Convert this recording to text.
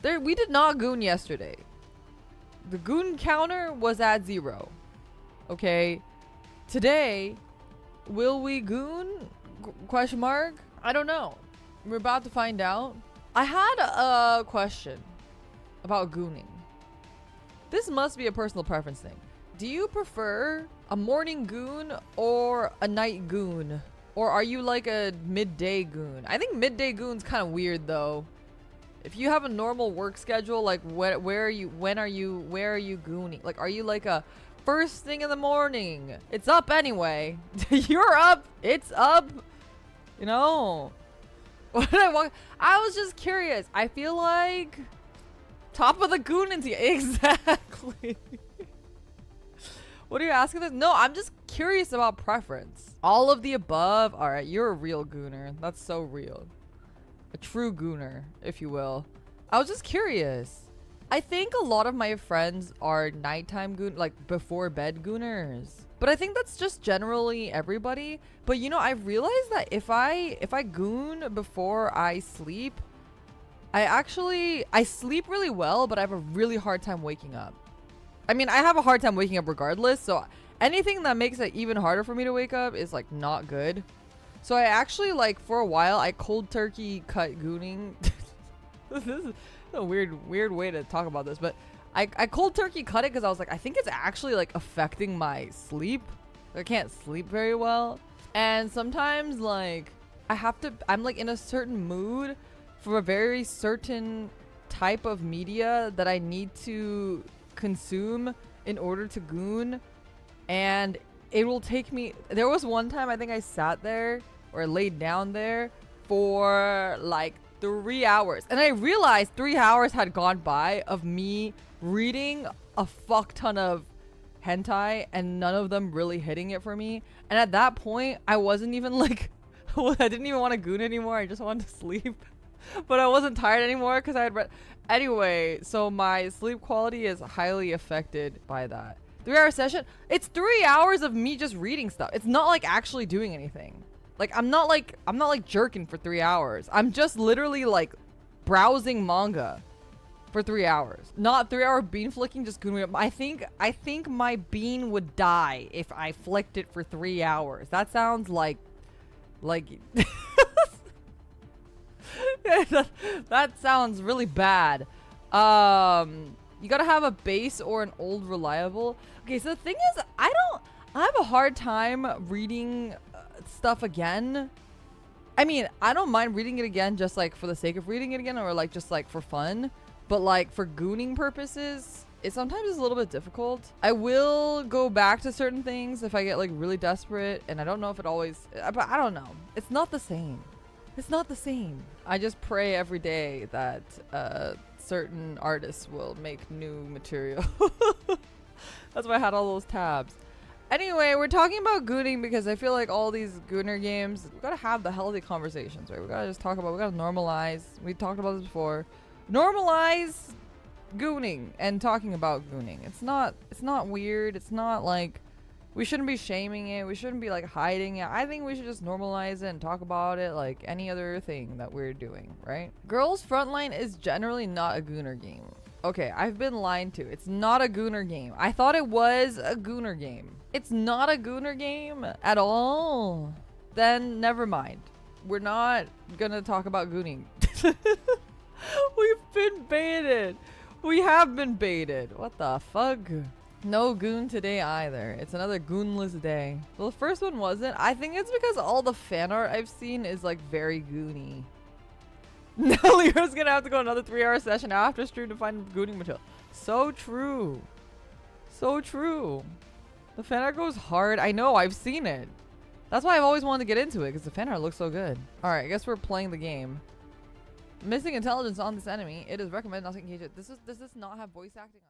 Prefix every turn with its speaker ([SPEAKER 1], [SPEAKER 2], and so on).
[SPEAKER 1] We did not goon yesterday. The goon counter was at 0. Okay. Today, will we goon? Question mark? I don't know. We're about to find out. I had a question about gooning. This must be a personal preference thing. Do you prefer a morning goon or a night goon? Or are you like a midday goon? I think midday goon's kind of weird though. If you have a normal work schedule, like where are you gooning? Like, are you like a first thing in the morning? It's up anyway. You're up. It's up. You know. What did I want? I was just curious. I feel like top of the goonancy. Exactly. What are you asking this? No, I'm just curious about preference. All of the above. All right, you're a real gooner. That's so real. A true gooner, if you will. I was just curious. I think a lot of my friends are nighttime goon, like before bed gooners. But I think that's just generally everybody. But you know, I've realized that if I goon before I sleep, I sleep really well, but I have a really hard time waking up. I mean, I have a hard time waking up regardless. So anything that makes it even harder for me to wake up is like not good. So I actually, like, for a while, I cold turkey cut gooning. This is a weird way to talk about this, but I cold turkey cut it because I was like, I think it's actually like affecting my sleep. I can't sleep very well. And sometimes like I'm like in a certain mood for a very certain type of media that I need to consume in order to goon. And it will take me, there was one time I think I sat there or laid down there for like 3 hours. And I realized 3 hours had gone by of me reading a fuck ton of hentai and none of them really hitting it for me. And at that point, I wasn't even like, I didn't even want to goon anymore. I just wanted to sleep. But I wasn't tired anymore because I had read. Anyway, so my sleep quality is highly affected by that. 3-hour session, it's 3 hours of me just reading stuff. It's not like actually doing anything. Like I'm not like jerking for 3 hours. I'm just literally like browsing manga for 3 hours. Not 3-hour bean flicking, just gooning up. I think my bean would die if I flicked it for 3 hours. That sounds like that sounds really bad. You gotta have a base or an old reliable. Okay, so the thing is, I have a hard time reading stuff again. I mean, I don't mind reading it again just like for the sake of reading it again or like just like for fun. But like for gooning purposes, it sometimes is a little bit difficult. I will go back to certain things if I get like really desperate, and I don't know if it always, but I don't know. It's not the same. It's not the same. I just pray every day that certain artists will make new material. That's why I had all those tabs. Anyway, we're talking about gooning because I feel like all these gooner games, we gotta have the healthy conversations, right? We gotta just talk about, we gotta normalize. We talked about this before. Normalize gooning and talking about gooning. It's not weird. It's not like, we shouldn't be shaming it. We shouldn't be like hiding it. I think we should just normalize it and talk about it like any other thing that we're doing, right? Girls Frontline is generally not a gooner game. Okay, I've been lied to. It's not a gooner game. I thought it was a gooner game. It's not a gooner game at all. Then never mind. We're not gonna talk about gooning. We've been baited. We have been baited. What the fuck? No goon today either. It's another goonless day. Well, the first one wasn't. I think it's because all the fan art I've seen is like very goony. Now Liora's gonna have to go another 3-hour session after stream to find gooning material. So true. So true. The fan art goes hard. I know, I've seen it. That's why I've always wanted to get into it, because the fan art looks so good. Alright, I guess we're playing the game. Missing intelligence on this enemy. It is recommended not to engage it. This does not have voice acting on it.